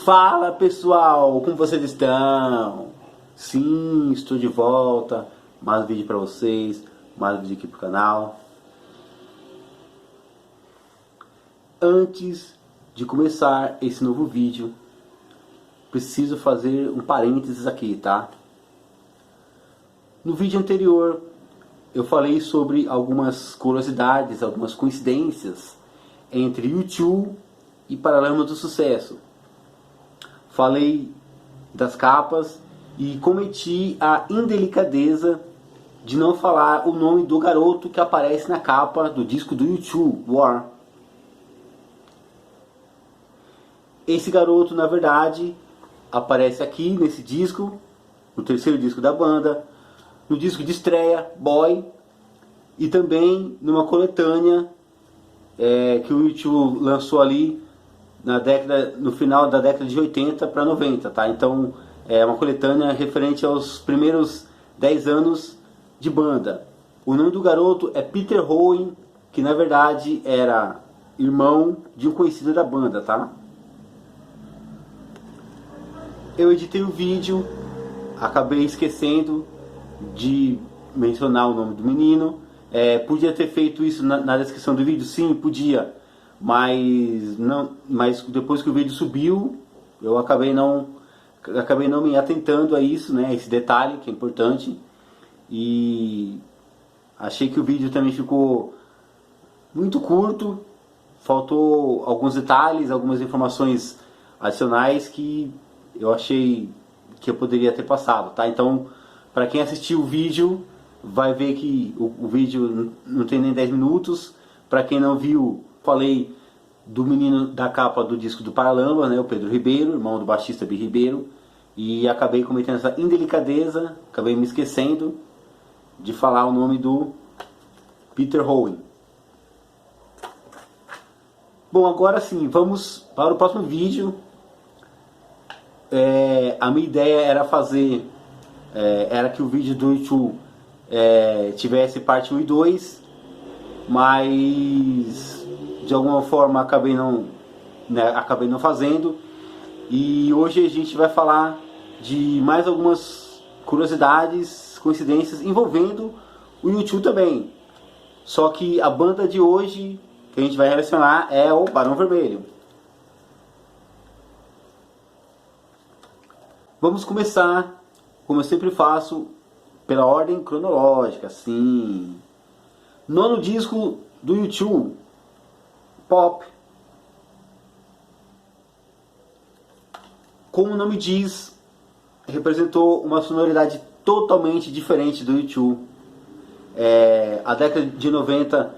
Fala pessoal, como vocês estão? Sim, estou de volta, mais um vídeo para vocês, mais um vídeo aqui pro canal. Antes de começar esse novo vídeo, preciso fazer um parênteses aqui, tá? No vídeo anterior eu falei sobre algumas curiosidades, algumas coincidências entre YouTube e Paralamas do Sucesso. Falei das capas e cometi a indelicadeza de não falar o nome do garoto que aparece na capa do disco do YouTube, War. Esse garoto, na verdade, aparece aqui nesse disco, no terceiro disco da banda, no disco de estreia, Boy, e também numa coletânea que o YouTube lançou ali no final da década de 80 para 90, tá? Então é uma coletânea referente aos primeiros 10 anos de banda. O nome do garoto é Peter Howen, que na verdade era irmão de um conhecido da banda, tá? Eu editei o vídeo, acabei esquecendo de mencionar o nome do menino. Podia ter feito isso na descrição do vídeo? Sim, podia. Mas depois que o vídeo subiu, eu acabei não me atentando a isso, né? Esse detalhe que é importante. E achei que o vídeo também ficou muito curto. Faltou alguns detalhes, algumas informações adicionais que eu achei que eu poderia ter passado, tá? Então, para quem assistiu o vídeo, vai ver que o vídeo não tem nem 10 minutos. Para quem não viu, falei do menino da capa do disco do Paralamas, né, o Pedro Ribeiro, irmão do baixista Bi Ribeiro, e acabei cometendo essa indelicadeza, acabei me esquecendo de falar o nome do Peter Howen. Bom, agora sim, vamos para o próximo vídeo. A minha ideia era que o vídeo do YouTube tivesse parte 1 e 2, mas de alguma forma acabei não fazendo. E hoje a gente vai falar de mais algumas curiosidades, coincidências envolvendo o YouTube também. Só que a banda de hoje que a gente vai relacionar é o Barão Vermelho. Vamos começar, como eu sempre faço, pela ordem cronológica, sim. Nono disco do YouTube, Pop. Como o nome diz, representou uma sonoridade totalmente diferente do YouTube. A década de 90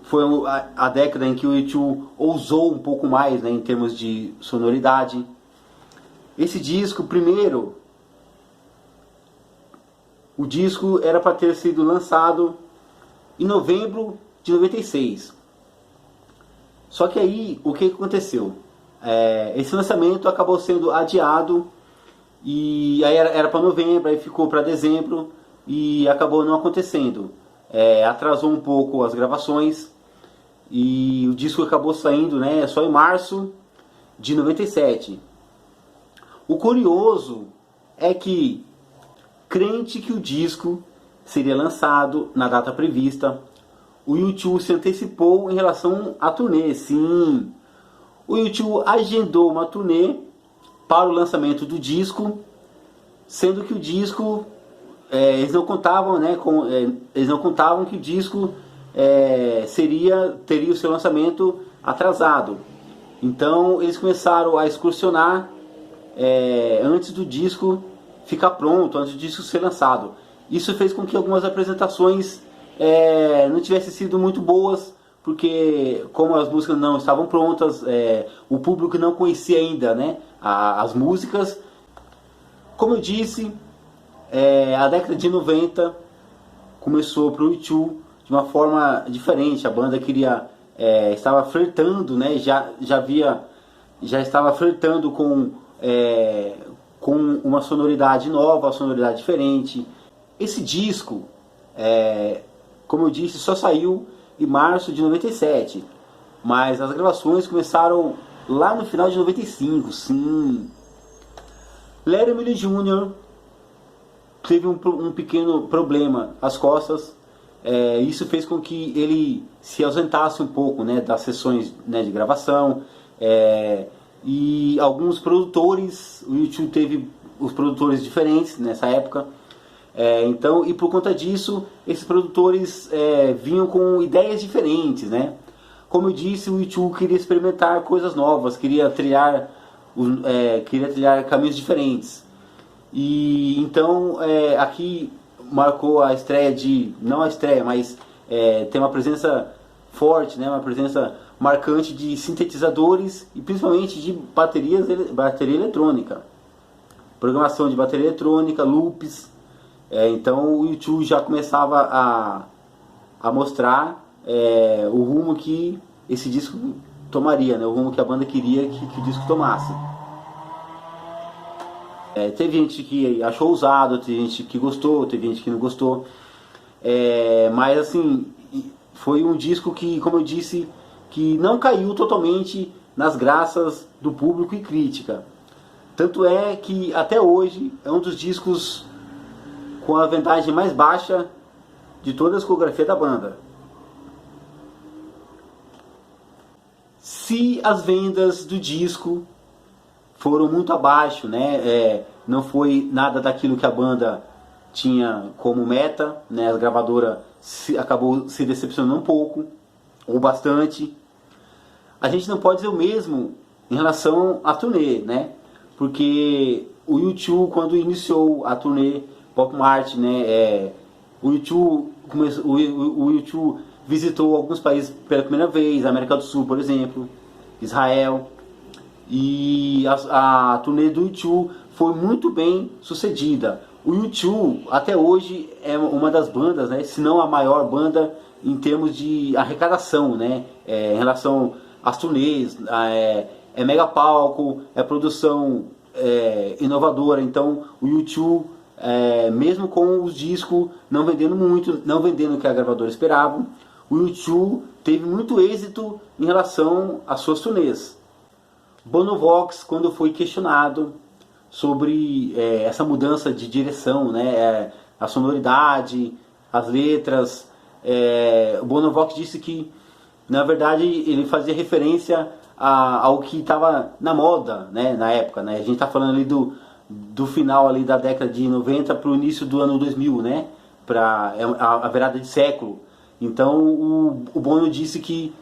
foi a década em que o YouTube ousou um pouco mais, né, em termos de sonoridade. Esse disco, primeiro, o disco era para ter sido lançado em novembro de 96. Só que aí, o que aconteceu? Esse lançamento acabou sendo adiado, e aí era para novembro, aí ficou para dezembro, e acabou não acontecendo. Atrasou um pouco as gravações, e o disco acabou saindo, né, só em março de 97. O curioso é que, crente que o disco seria lançado na data prevista, o YouTube se antecipou em relação à turnê. Sim, o YouTube agendou uma turnê para o lançamento do disco, sendo que o disco eles não contavam, né, eles não contavam que o disco teria o seu lançamento atrasado. Então eles começaram a excursionar antes do disco ficar pronto, antes do disco ser lançado. Isso fez com que algumas apresentações não tivessem sido muito boas, porque como as músicas não estavam prontas, o público não conhecia ainda, né, as músicas. Como eu disse, a década de 90 começou para o YouTube de uma forma diferente. A banda estava flertando, né, já estava flertando com uma sonoridade nova, uma sonoridade diferente. Esse disco, como eu disse, só saiu em março de 97, mas as gravações começaram lá no final de 95, sim. Larry Miller Jr. teve um pequeno problema às costas. Isso fez com que ele se ausentasse um pouco, né, das sessões, né, de gravação. E alguns produtores, o YouTube teve os produtores diferentes nessa época. Então, e por conta disso, esses produtores vinham com ideias diferentes, né? Como eu disse, o YouTube queria experimentar coisas novas, queria trilhar caminhos diferentes. E então aqui marcou a estreia não a estreia, mas tem uma presença forte, né? Uma presença marcante de sintetizadores e principalmente de bateria eletrônica, programação de bateria eletrônica, loops. Então o YouTube já começava a mostrar o rumo que esse disco tomaria, né? O rumo que a banda queria que o disco tomasse. Teve gente que achou ousado, teve gente que gostou, teve gente que não gostou. Mas assim, foi um disco que, como eu disse, que não caiu totalmente nas graças do público e crítica. Tanto é que até hoje é um dos discos com a vendagem mais baixa de toda a discografia da banda. Se as vendas do disco foram muito abaixo, né? Não foi nada daquilo que a banda tinha como meta, né? A gravadora acabou se decepcionando um pouco, ou bastante. A gente não pode dizer o mesmo em relação à turnê, né? Porque o U2, quando iniciou a turnê Pop Mart, né? O U2 visitou alguns países pela primeira vez, América do Sul, por exemplo, Israel. E a turnê do U2 foi muito bem sucedida. O U2 até hoje é uma das bandas, né, se não a maior banda em termos de arrecadação, né, em relação às turnês. É mega palco, é produção inovadora. Então o U2, mesmo com os discos não vendendo muito, não vendendo o que a gravadora esperava, o U2 teve muito êxito em relação às suas turnês. Bono Vox, quando foi questionado sobre essa mudança de direção, né, a sonoridade, as letras, o Bono Vox disse que, na verdade, ele fazia referência ao que estava na moda, né, na época, né? A gente está falando ali do final ali da década de 90 para o início do ano 2000, né, para a virada de século. Então o Bono disse que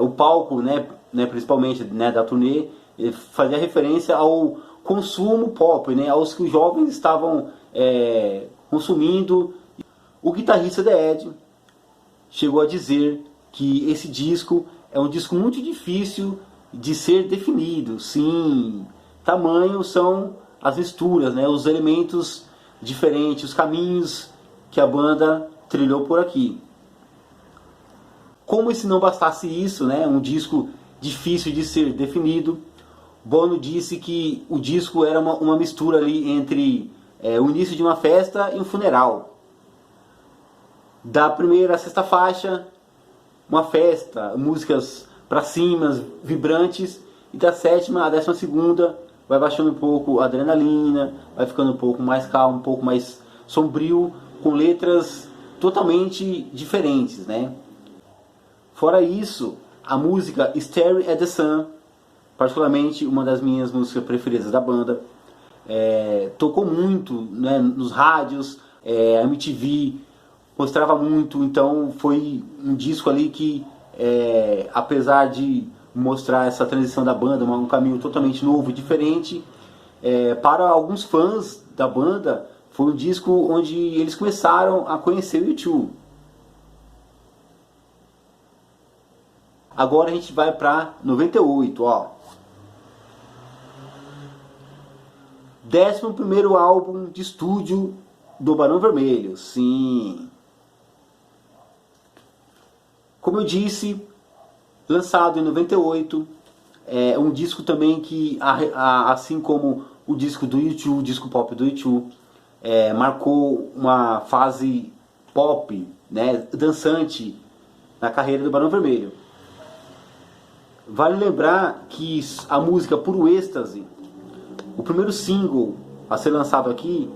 o palco, né, principalmente, né, da turnê, fazia referência ao consumo pop, né, aos que os jovens estavam consumindo. O guitarrista The Edge chegou a dizer que esse disco é um disco muito difícil de ser definido. Sim, tamanho são as misturas, né, os elementos diferentes, os caminhos que a banda trilhou por aqui. Como se não bastasse isso, né, um disco difícil de ser definido, Bono disse que o disco era uma mistura ali entre o início de uma festa e um funeral. Da primeira à sexta faixa, uma festa, músicas pra cima, vibrantes, e da sétima à 12ª vai baixando um pouco a adrenalina, vai ficando um pouco mais calmo, um pouco mais sombrio, com letras totalmente diferentes, né? Fora isso, a música Staring at the Sun, particularmente uma das minhas músicas preferidas da banda, tocou muito, né, nos rádios, a MTV mostrava muito. Então foi um disco ali que, apesar de mostrar essa transição da banda, um caminho totalmente novo e diferente, para alguns fãs da banda, foi um disco onde eles começaram a conhecer o U2. Agora a gente vai para 98, ó. 11º álbum de estúdio do Barão Vermelho, sim. Como eu disse, lançado em 98, é um disco também que, assim como o disco do U2, o disco pop do U2, marcou uma fase pop, né, dançante na carreira do Barão Vermelho. Vale lembrar que a música Puro Êxtase, o primeiro single a ser lançado aqui,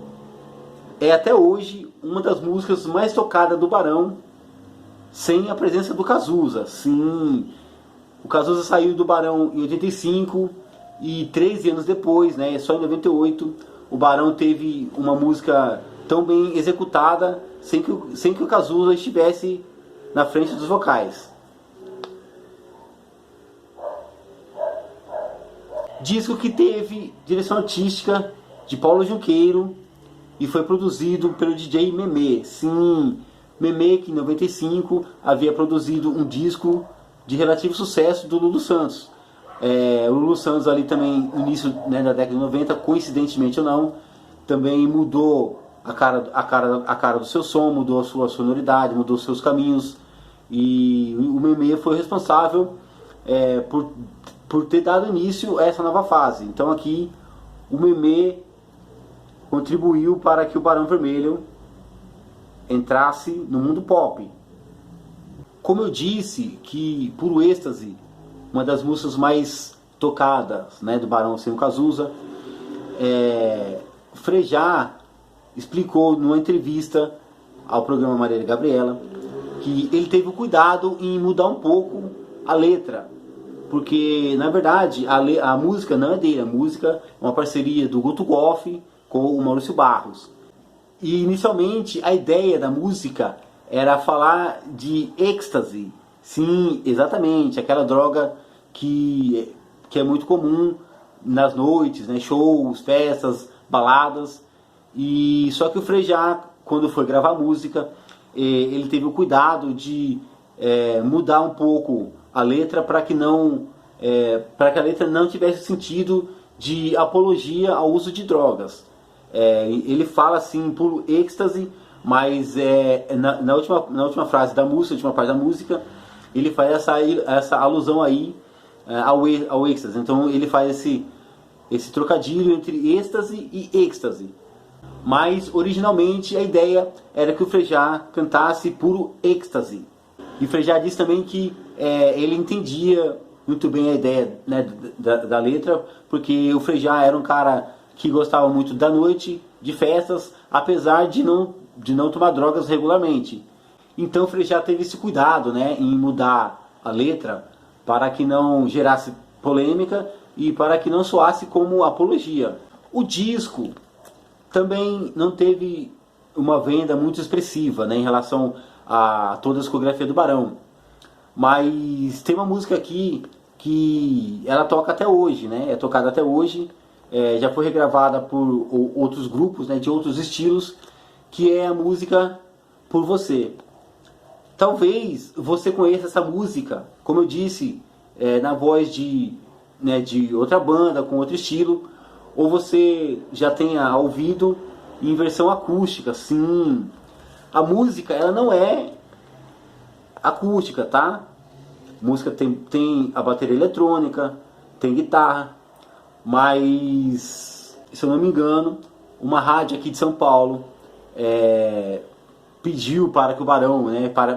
é até hoje uma das músicas mais tocadas do Barão, sem a presença do Cazuza. Sim, o Cazuza saiu do Barão em 85 e 13 anos depois, né, só em 98, o Barão teve uma música tão bem executada sem que o Cazuza estivesse na frente dos vocais. Disco que teve direção artística de Paulo Junqueiro e foi produzido pelo DJ Memê. Sim, Memê, que em 95 havia produzido um disco de relativo sucesso do Lulu Santos. O Lulu Santos ali também, no início, né, da década de 90, coincidentemente ou não, também mudou a cara do seu som, mudou a sua sonoridade, mudou os seus caminhos. E o Memê foi responsável por ter dado início a essa nova fase. Então aqui o Memê contribuiu para que o Barão Vermelho entrasse no mundo pop. Como eu disse que Puro Êxtase, uma das músicas mais tocadas, né, do Barão sem o Cazuza, Frejá explicou numa entrevista ao programa Marília Gabriela que ele teve o cuidado em mudar um pouco a letra, porque na verdade a música não é dele, a música é uma parceria do Guto Goff com o Maurício Barros. E inicialmente a ideia da música era falar de êxtase. Sim, exatamente, aquela droga que é muito comum nas noites, né, shows, festas, baladas. E só que o Frejá, quando foi gravar a música, ele teve o cuidado de mudar um pouco a letra para que a letra não tivesse sentido de apologia ao uso de drogas. Ele fala assim por êxtase, mas na última frase da música, na última parte da música, ele faz essa alusão aí ao êxtase. Então ele faz esse trocadilho entre êxtase e êxtase. Mas originalmente a ideia era que o Frejá cantasse puro êxtase. E o Frejá disse também que ele entendia muito bem a ideia, né, da letra, porque o Frejá era um cara que gostava muito da noite, de festas, apesar de não tomar drogas regularmente. Então o Frejá teve esse cuidado, né, em mudar a letra para que não gerasse polêmica e para que não soasse como apologia. O disco também não teve uma venda muito expressiva, né, em relação a toda a discografia do Barão. Mas tem uma música aqui que ela toca até hoje, né, é tocada até hoje, já foi regravada por outros grupos, né, de outros estilos, que é a música Por Você. Talvez você conheça essa música, como eu disse, na voz de outra banda, com outro estilo, ou você já tenha ouvido em versão acústica. Sim, a música ela não é acústica, tá? A música tem a bateria eletrônica, tem guitarra, mas, se eu não me engano, uma rádio aqui de São Paulo pediu para que o Barão,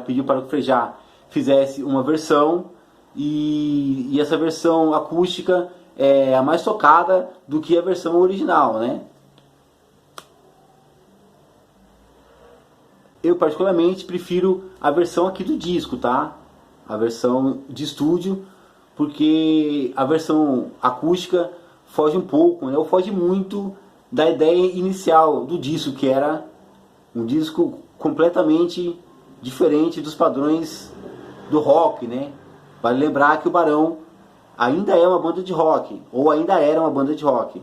pediu para que o Frejá fizesse uma versão, e essa versão acústica é a mais tocada do que a versão original, né? Eu particularmente prefiro a versão aqui do disco, tá? A versão de estúdio, porque a versão acústica foge um pouco, né? Ou foge muito da ideia inicial do disco, que era um disco completamente diferente dos padrões do rock, né? Vale lembrar que o Barão ainda é uma banda de rock, ou ainda era uma banda de rock.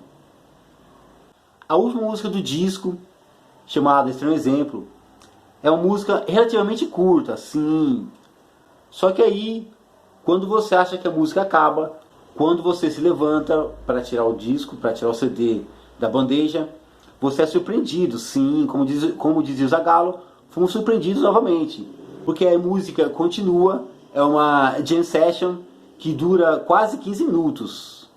A última música do disco, chamada Estranho Exemplo, é uma música relativamente curta, sim. Só que aí, quando você acha que a música acaba, quando você se levanta para tirar o disco, para tirar o CD da bandeja, você é surpreendido, sim, como dizia o Zagallo, fomos surpreendidos novamente, porque a música continua, é uma jam session que dura quase 15 minutos.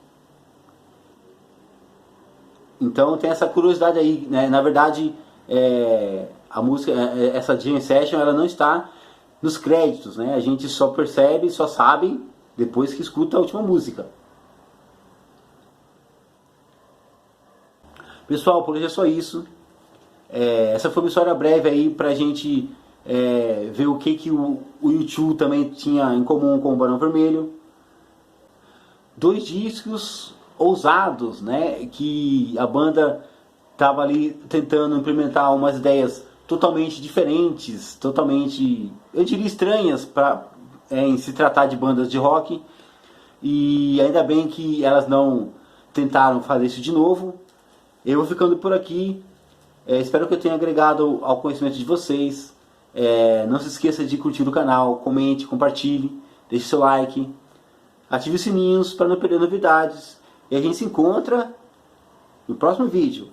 Então tem essa curiosidade aí, né? Na verdade, a música, essa jam session, ela não está nos créditos, né? A gente só percebe, só sabe depois que escuta a última música. Pessoal, por hoje é só isso. Essa foi uma história breve aí pra gente ver o que o U2 também tinha em comum com o Barão Vermelho. 2 discos ousados, né? Que a banda estava ali tentando implementar umas ideias totalmente diferentes, totalmente, eu diria, estranhas em se tratar de bandas de rock. E ainda bem que elas não tentaram fazer isso de novo. Eu vou ficando por aqui. Espero que eu tenha agregado ao conhecimento de vocês. Não se esqueça de curtir o canal, comente, compartilhe, deixe seu like, ative os sininhos para não perder novidades. E a gente se encontra no próximo vídeo.